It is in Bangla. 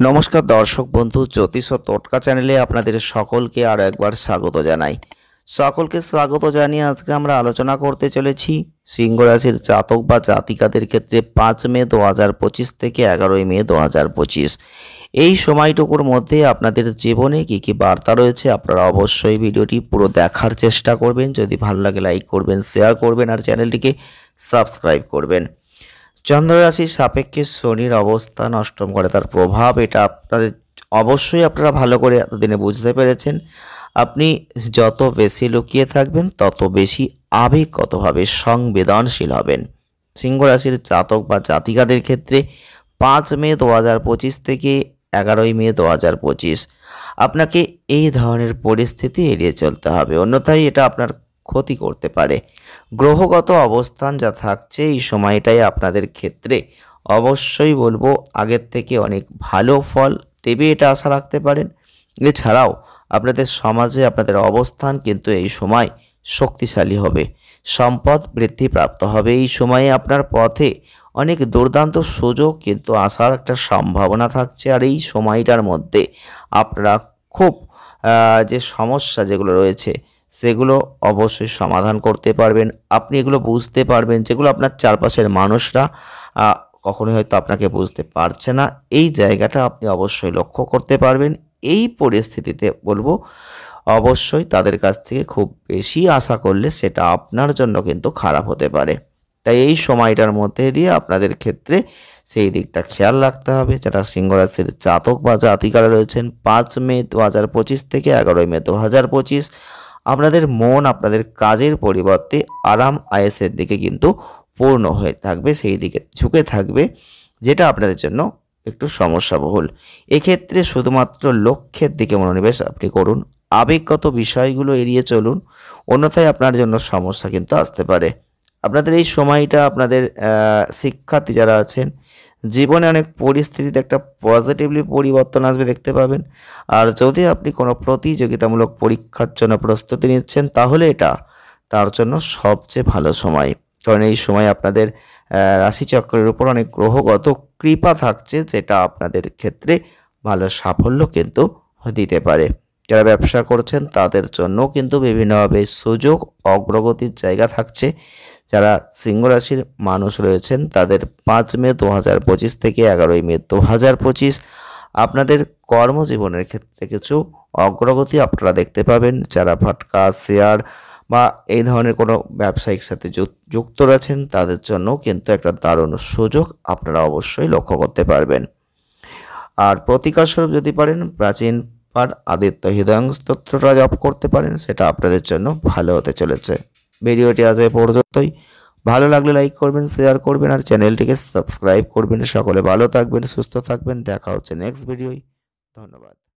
নমস্কার দর্শক বন্ধু, জ্যোতিষ ও টোটকা চ্যানেলে আপনাদের সকলকে আরও একবার স্বাগত জানাই। সকলকে স্বাগত জানিয়ে আজকে আমরা আলোচনা করতে চলেছি সিংহ রাশির জাতক বা জাতিকাদের ক্ষেত্রে 5 মে 2025 থেকে 11 মে 2025 এই সময়টুকুর মধ্যে আপনাদের জীবনে কী কী বার্তা রয়েছে আপনারা অবশ্যই ভিডিওটি পুরো দেখার চেষ্টা করবেন। যদি ভালো লাগে লাইক করবেন, শেয়ার করবেন আর চ্যানেলটিকে সাবস্ক্রাইব করবেন। চন্দ্র রাশির সাপেক্ষে শনির অবস্থান অষ্টম ঘরে তার প্রভাব, এটা আপনাদের অবশ্যই আপনারা ভালো করে এতদিনে বুঝতে পেরেছেন। আপনি যত বেশি লুকিয়ে থাকবেন তত বেশি আবেগগতভাবে সংবেদনশীল হবেন। সিংহ রাশির জাতক বা জাতিকাদের ক্ষেত্রে 5 মে 2025 থেকে 11 মে 2025 আপনাকে এই ধরনের পরিস্থিতি এড়িয়ে চলতে হবে, অন্যথায় এটা আপনার ক্ষতি করতে পারে। গ্রহগত অবস্থান যা থাকছে এই সময়টাই আপনাদের ক্ষেত্রে অবশ্যই বলবো আগের থেকে অনেক ভালো ফল দেবে, এটা আশা রাখতে পারেন। এছাড়াও আপনাদের সমাজে আপনাদের অবস্থান কিন্তু এই সময় শক্তিশালী হবে, সম্পদ বৃদ্ধি প্রাপ্ত হবে। এই সময়ে আপনার পথে অনেক দুর্দান্ত সুযোগ কিন্তু আসার একটা সম্ভাবনা থাকছে। আর এই সময়টার মধ্যে আপনারা খুব যে সমস্যা যেগুলো রয়েছে সেগুলো অবশ্যই সমাধান করতে পারবেন। আপনি এগুলো বুঝতে পারবেন যেগুলো আপনার চারপাশের মানুষরা কখনোই হয়তো আপনাকে বুঝতে পারছে না। এই জায়গাটা আপনি অবশ্যই লক্ষ্য করতে পারবেন। এই পরিস্থিতিতে বলবো অবশ্যই তাদের কাছ থেকে খুব বেশি আশা করলে সেটা আপনার জন্য কিন্তু খারাপ হতে পারে। তাই এই সময়টার মধ্যে দিয়ে আপনাদের ক্ষেত্রে সেই দিকটা খেয়াল রাখতে হবে। যারা সিংহ রাশির জাতক বা জাতিকারা রয়েছেন 5 মে 2025 থেকে 11 মে 2025 আপনাদের মন আপনাদের কাজের পরিবর্তে আরাম আয়েসের দিকে কিন্তু পূর্ণ হয়ে থাকবে, সেই দিকে ঝুঁকে থাকবে, যেটা আপনাদের জন্য একটু সমস্যাবহুল। এক্ষেত্রে শুধুমাত্র লক্ষ্যের দিকে মনোনিবেশ আপনি করুন, আবেগগত বিষয়গুলো এড়িয়ে চলুন, অন্যথায় আপনার জন্য সমস্যা কিন্তু আসতে পারে। আপনাদের এই সময়টা আপনাদের শিক্ষার্থী যারা আছেন জীবনে অনেক পরিস্থিতিতে একটা পজিটিভলি পরিবর্তন আসবে দেখতে পাবেন। আর যদি আপনি কোনো প্রতিযোগিতামূলক পরীক্ষার জন্য প্রস্তুতি নিচ্ছেন তাহলে এটা তার জন্য সবচেয়ে ভালো সময়, কারণ এই সময় আপনাদের রাশিচক্রের উপর অনেক গ্রহগত কৃপা থাকছে, যেটা আপনাদের ক্ষেত্রে ভালো সাফল্য কিন্তু দিতে পারে। যারা ব্যবসা করছেন তাদের জন্য কিন্তু বিভিন্নভাবে সুযোগ অগ্রগতির জায়গা থাকছে। যারা সিংহ রাশির মানুষ রয়েছেন তাদের 5 মে 2025 থেকে 11 মে 2025 আপনাদের কর্মজীবনের ক্ষেত্রে কিছু অগ্রগতি আপনারা দেখতে পাবেন। যারা ফাটকা শেয়ার বা এই ধরনের কোনো ব্যবসায়িক সাথে যুক্ত রয়েছেন তাদের জন্য কিন্তু একটা দারুণ সুযোগ আপনারা অবশ্যই লক্ষ্য করতে পারবেন। আর প্রতিকার স্বরূপ যদি পারেন প্রাচীন পাঠ আদিত্য হৃদয়াঙ্গ স্তোত্রটা জপ করতে পারেন, সেটা আপনাদের জন্য ভালো হতে চলেছে। ভিডিওটি আজ এ পর্যন্তই। ভালো লাগলে লাইক করবেন, শেয়ার করবেন আর চ্যানেলটিকে সাবস্ক্রাইব করবেন। সকলে ভালো থাকবেন, সুস্থ থাকবেন। দেখা হচ্ছে নেক্সট ভিডিওয়। ধন্যবাদ।